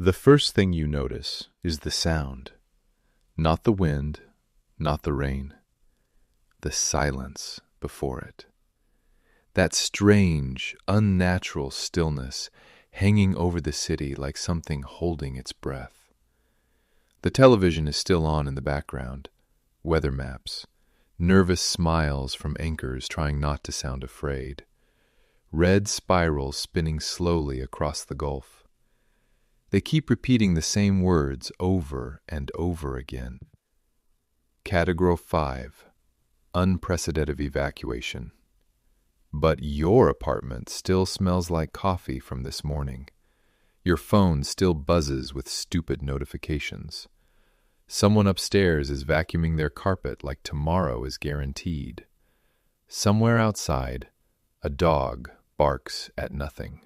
The first thing you notice is the sound, not the wind, not the rain, the silence before it. That strange, unnatural stillness hanging over the city like something holding its breath. The television is still on in the background, weather maps, nervous smiles from anchors trying not to sound afraid, red spirals spinning slowly across the Gulf. They keep repeating the same words over and over again. Category 5, unprecedented evacuation. But your apartment still smells like coffee from this morning. Your phone still buzzes with stupid notifications. Someone upstairs is vacuuming their carpet like tomorrow is guaranteed. Somewhere outside, a dog barks at nothing.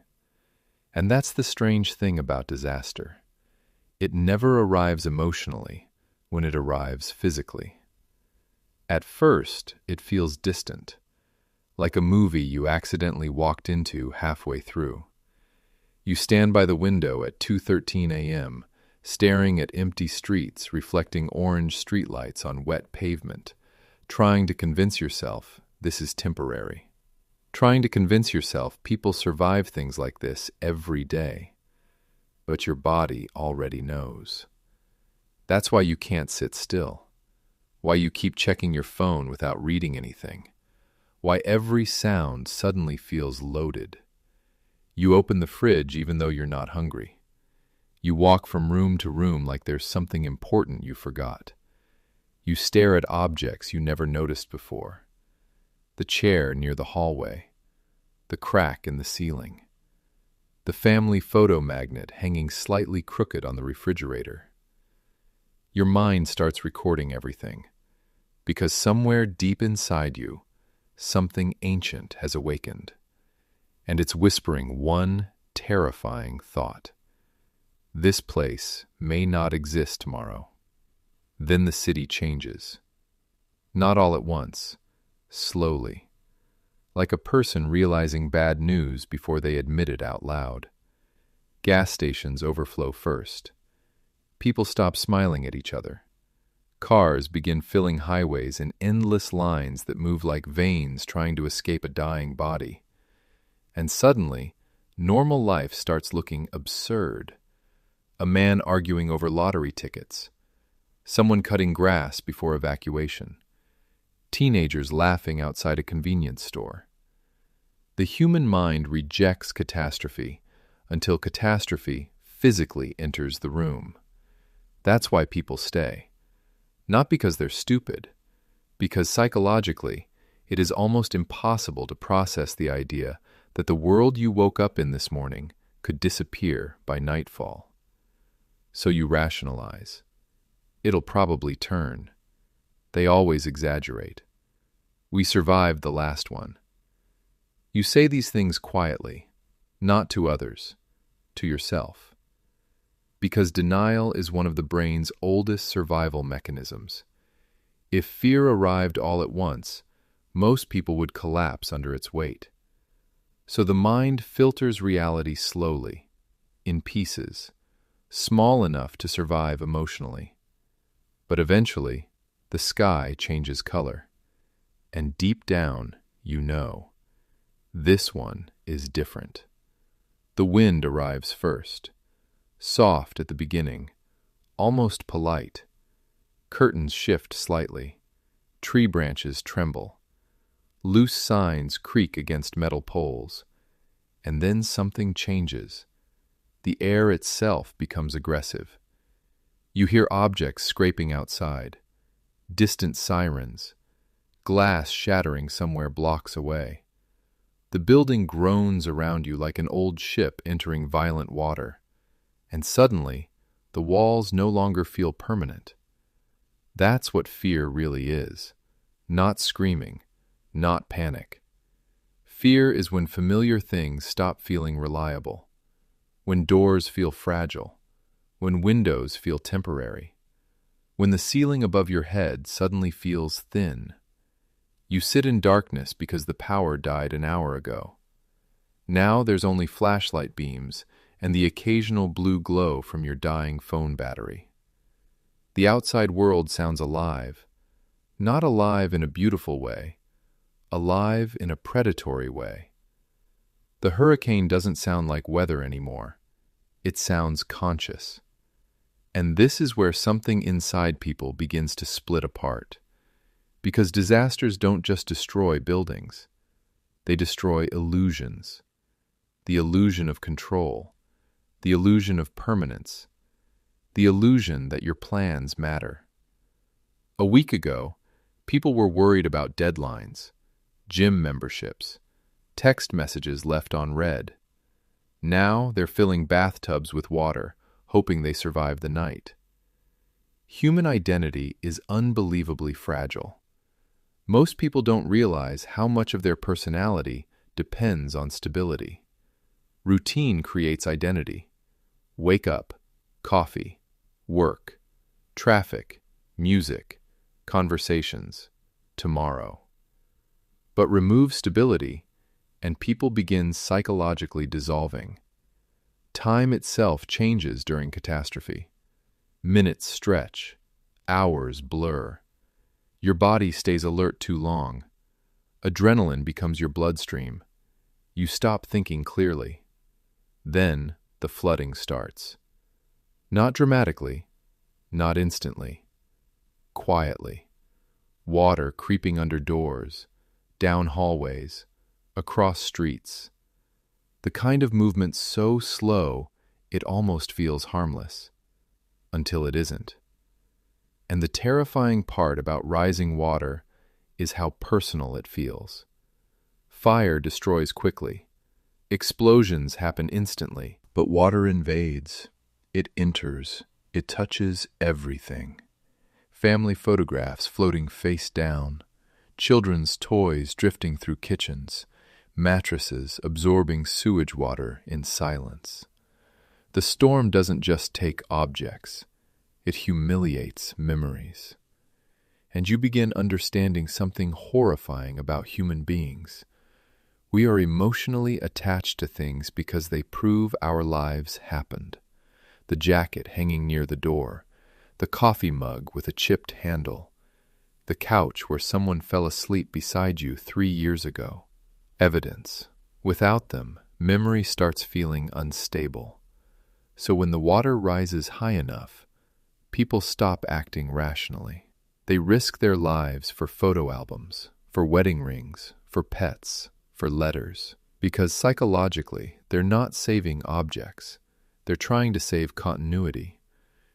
And that's the strange thing about disaster. It never arrives emotionally when it arrives physically. At first, it feels distant, like a movie you accidentally walked into halfway through. You stand by the window at 2:13 a.m., staring at empty streets reflecting orange streetlights on wet pavement, trying to convince yourself this is temporary. Trying to convince yourself people survive things like this every day. But your body already knows. That's why you can't sit still. Why you keep checking your phone without reading anything. Why every sound suddenly feels loaded. You open the fridge even though you're not hungry. You walk from room to room like there's something important you forgot. You stare at objects you never noticed before. The chair near the hallway, the crack in the ceiling, the family photo magnet hanging slightly crooked on the refrigerator. Your mind starts recording everything, because somewhere deep inside you, something ancient has awakened, and it's whispering one terrifying thought. This place may not exist tomorrow. Then the city changes. Not all at once. Slowly, like a person realizing bad news before they admit it out loud. Gas stations overflow first. People stop smiling at each other. Cars begin filling highways in endless lines that move like veins trying to escape a dying body. And suddenly, normal life starts looking absurd. A man arguing over lottery tickets. Someone cutting grass before evacuation. Teenagers laughing outside a convenience store. The human mind rejects catastrophe until catastrophe physically enters the room. That's why people stay. Not because they're stupid, because psychologically, it is almost impossible to process the idea that the world you woke up in this morning could disappear by nightfall. So you rationalize. It'll probably turn. They always exaggerate. We survived the last one. You say these things quietly, not to others, to yourself. Because denial is one of the brain's oldest survival mechanisms. If fear arrived all at once, most people would collapse under its weight. So the mind filters reality slowly, in pieces, small enough to survive emotionally. But eventually, the sky changes color, and deep down, you know, this one is different. The wind arrives first, soft at the beginning, almost polite. Curtains shift slightly, tree branches tremble, loose signs creak against metal poles, and then something changes. The air itself becomes aggressive. You hear objects scraping outside, distant sirens, glass shattering somewhere blocks away. The building groans around you like an old ship entering violent water, and suddenly, the walls no longer feel permanent. That's what fear really is. Not screaming, not panic. Fear is when familiar things stop feeling reliable, when doors feel fragile, when windows feel temporary, when the ceiling above your head suddenly feels thin. You sit in darkness because the power died an hour ago. Now there's only flashlight beams and the occasional blue glow from your dying phone battery. The outside world sounds alive, not alive in a beautiful way, alive in a predatory way. The hurricane doesn't sound like weather anymore. It sounds conscious. And this is where something inside people begins to split apart. Because disasters don't just destroy buildings. They destroy illusions. The illusion of control. The illusion of permanence. The illusion that your plans matter. A week ago, people were worried about deadlines, gym memberships, text messages left on read. Now they're filling bathtubs with water, hoping they survive the night. Human identity is unbelievably fragile. Most people don't realize how much of their personality depends on stability. Routine creates identity. Wake up, coffee, work, traffic, music, conversations, tomorrow. But remove stability, and people begin psychologically dissolving. Time itself changes during catastrophe. Minutes stretch, hours blur. Your body stays alert too long. Adrenaline becomes your bloodstream. You stop thinking clearly. Then the flooding starts. Not dramatically, not instantly. Quietly. Water creeping under doors, down hallways, across streets. The kind of movement so slow it almost feels harmless, until it isn't. And the terrifying part about rising water is how personal it feels. Fire destroys quickly. Explosions happen instantly, but water invades. It enters. It touches everything. Family photographs floating face down, children's toys drifting through kitchens, mattresses absorbing sewage water in silence. The storm doesn't just take objects, it humiliates memories. And you begin understanding something horrifying about human beings. We are emotionally attached to things because they prove our lives happened. The jacket hanging near the door, the coffee mug with a chipped handle, the couch where someone fell asleep beside you 3 years ago. Evidence. Without them, memory starts feeling unstable. So when the water rises high enough, people stop acting rationally. They risk their lives for photo albums, for wedding rings, for pets, for letters, because psychologically they're not saving objects. They're trying to save continuity,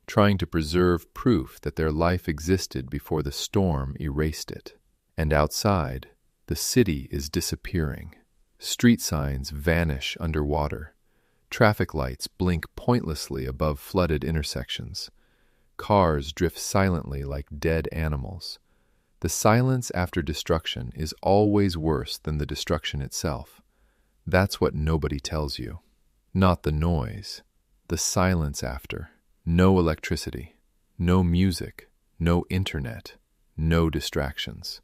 trying to preserve proof that their life existed before the storm erased it. And outside, the city is disappearing. Street signs vanish underwater. Traffic lights blink pointlessly above flooded intersections. Cars drift silently like dead animals. The silence after destruction is always worse than the destruction itself. That's what nobody tells you. Not the noise, the silence after. No electricity, no music, no internet, no distractions.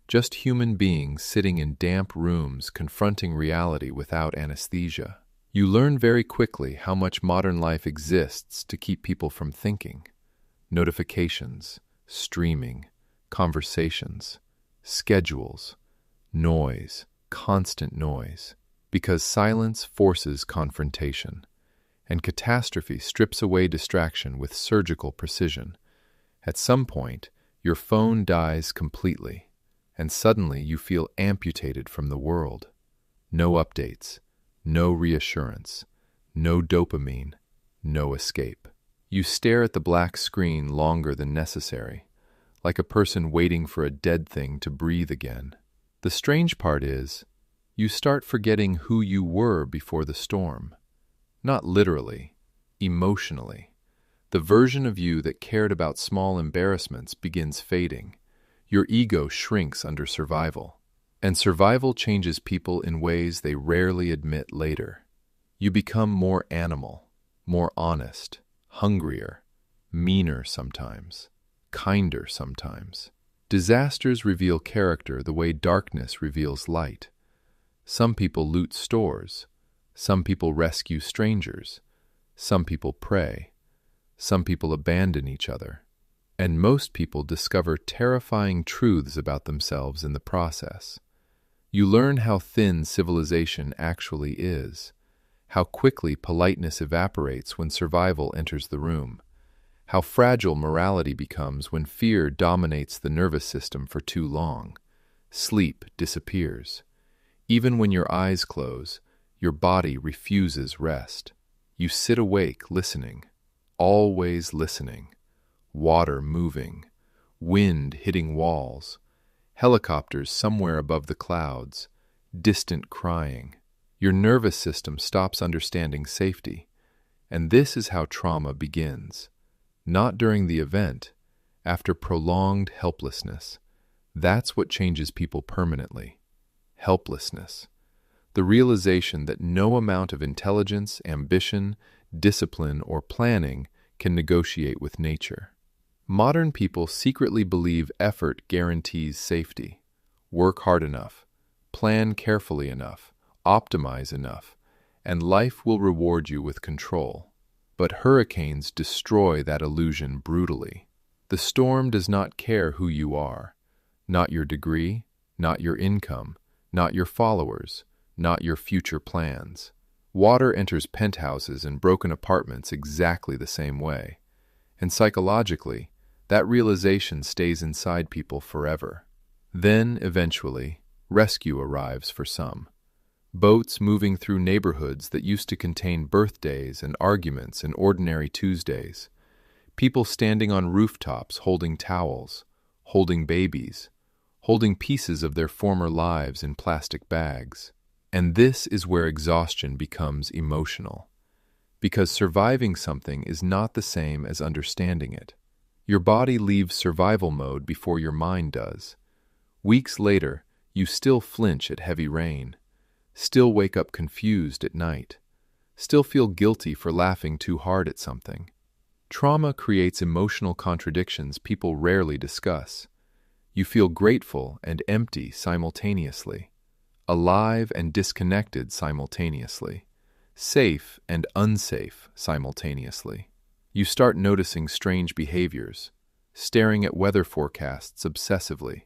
Just human beings sitting in damp rooms confronting reality without anesthesia. You learn very quickly how much modern life exists to keep people from thinking. Notifications, streaming, conversations, schedules, noise, constant noise. Because silence forces confrontation, and catastrophe strips away distraction with surgical precision. At some point, your phone dies completely, and suddenly you feel amputated from the world. No updates, no reassurance, no dopamine, no escape. You stare at the black screen longer than necessary, like a person waiting for a dead thing to breathe again. The strange part is, you start forgetting who you were before the storm. Not literally, emotionally. The version of you that cared about small embarrassments begins fading. Your ego shrinks under survival. And survival changes people in ways they rarely admit later. You become more animal, more honest, hungrier, meaner sometimes, kinder sometimes. Disasters reveal character the way darkness reveals light. Some people loot stores. Some people rescue strangers. Some people pray. Some people abandon each other. And most people discover terrifying truths about themselves in the process. You learn how thin civilization actually is, how quickly politeness evaporates when survival enters the room, how fragile morality becomes when fear dominates the nervous system for too long. Sleep disappears. Even when your eyes close, your body refuses rest. You sit awake listening, always listening. Water moving, wind hitting walls, helicopters somewhere above the clouds, distant crying. Your nervous system stops understanding safety. And this is how trauma begins. Not during the event, after prolonged helplessness. That's what changes people permanently. Helplessness. The realization that no amount of intelligence, ambition, discipline, or planning can negotiate with nature. Modern people secretly believe effort guarantees safety. Work hard enough, plan carefully enough, optimize enough, and life will reward you with control. But hurricanes destroy that illusion brutally. The storm does not care who you are, not your degree, not your income, not your followers, not your future plans. Water enters penthouses and broken apartments exactly the same way. And psychologically, that realization stays inside people forever. Then, eventually, rescue arrives for some. Boats moving through neighborhoods that used to contain birthdays and arguments and ordinary Tuesdays. People standing on rooftops holding towels, holding babies, holding pieces of their former lives in plastic bags. And this is where exhaustion becomes emotional. Because surviving something is not the same as understanding it. Your body leaves survival mode before your mind does. Weeks later, you still flinch at heavy rain, still wake up confused at night, still feel guilty for laughing too hard at something. Trauma creates emotional contradictions people rarely discuss. You feel grateful and empty simultaneously, alive and disconnected simultaneously, safe and unsafe simultaneously. You start noticing strange behaviors, staring at weather forecasts obsessively,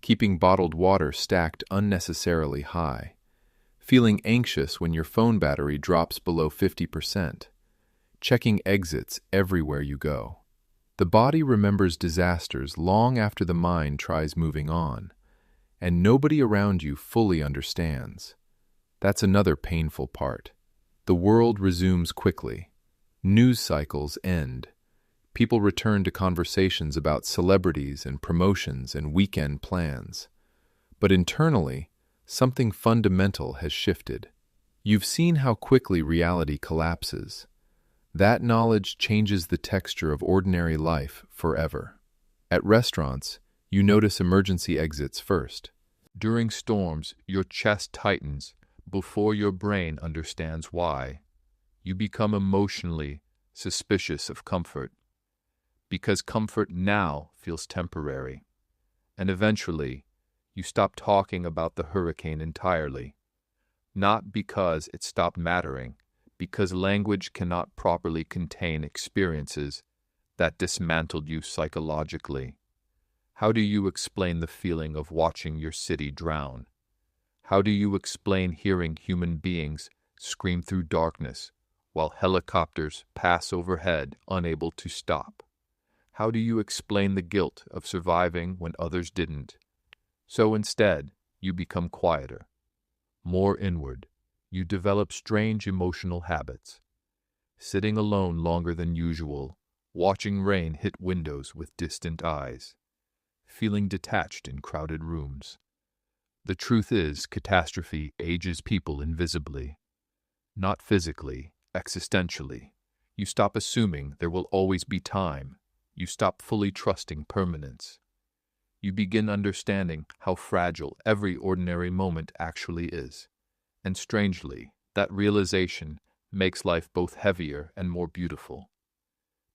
keeping bottled water stacked unnecessarily high, feeling anxious when your phone battery drops below 50%, checking exits everywhere you go. The body remembers disasters long after the mind tries moving on, and nobody around you fully understands. That's another painful part. The world resumes quickly. News cycles end. People return to conversations about celebrities and promotions and weekend plans. But internally, something fundamental has shifted. You've seen how quickly reality collapses. That knowledge changes the texture of ordinary life forever. At restaurants, you notice emergency exits first. During storms, your chest tightens before your brain understands why. You become emotionally suspicious of comfort, because comfort now feels temporary. And eventually, you stop talking about the hurricane entirely. Not because it stopped mattering, because language cannot properly contain experiences that dismantled you psychologically. How do you explain the feeling of watching your city drown? How do you explain hearing human beings scream through darkness while helicopters pass overhead unable to stop? How do you explain the guilt of surviving when others didn't? So instead, you become quieter, more inward. You develop strange emotional habits. Sitting alone longer than usual, watching rain hit windows with distant eyes, feeling detached in crowded rooms. The truth is, catastrophe ages people invisibly. Not physically, existentially. You stop assuming there will always be time. You stop fully trusting permanence. You begin understanding how fragile every ordinary moment actually is. And strangely, that realization makes life both heavier and more beautiful.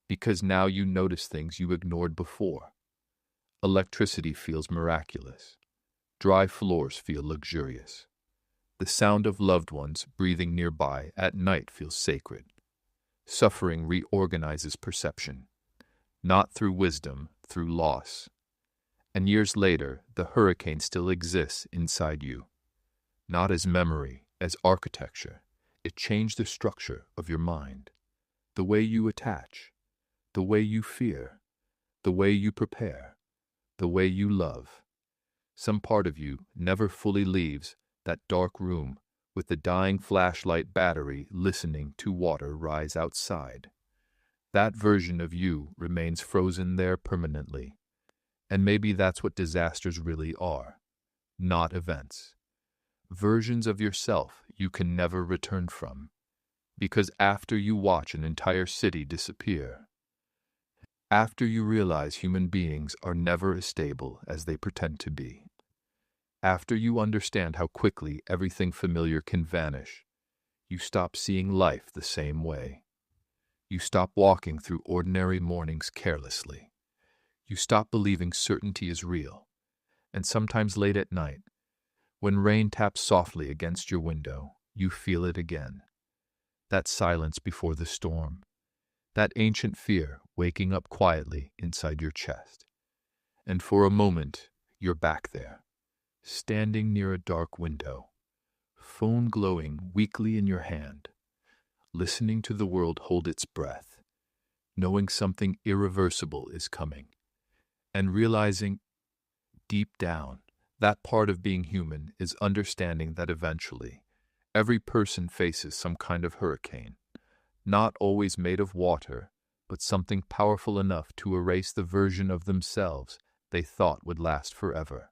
Because now you notice things you ignored before. Electricity feels miraculous. Dry floors feel luxurious. The sound of loved ones breathing nearby at night feels sacred. Suffering reorganizes perception, not through wisdom, through loss. And years later, the hurricane still exists inside you, not as memory, as architecture. It changed the structure of your mind, the way you attach, the way you fear, the way you prepare, the way you love. Some part of you never fully leaves that dark room with the dying flashlight battery listening to water rise outside. That version of you remains frozen there permanently. And maybe that's what disasters really are, not events. Versions of yourself you can never return from. Because after you watch an entire city disappear, after you realize human beings are never as stable as they pretend to be, after you understand how quickly everything familiar can vanish, you stop seeing life the same way. You stop walking through ordinary mornings carelessly. You stop believing certainty is real. And sometimes late at night, when rain taps softly against your window, you feel it again. That silence before the storm. That ancient fear waking up quietly inside your chest. And for a moment, you're back there, standing near a dark window, phone glowing weakly in your hand, listening to the world hold its breath, knowing something irreversible is coming, and realizing deep down that part of being human is understanding that eventually every person faces some kind of hurricane, not always made of water, but something powerful enough to erase the version of themselves they thought would last forever.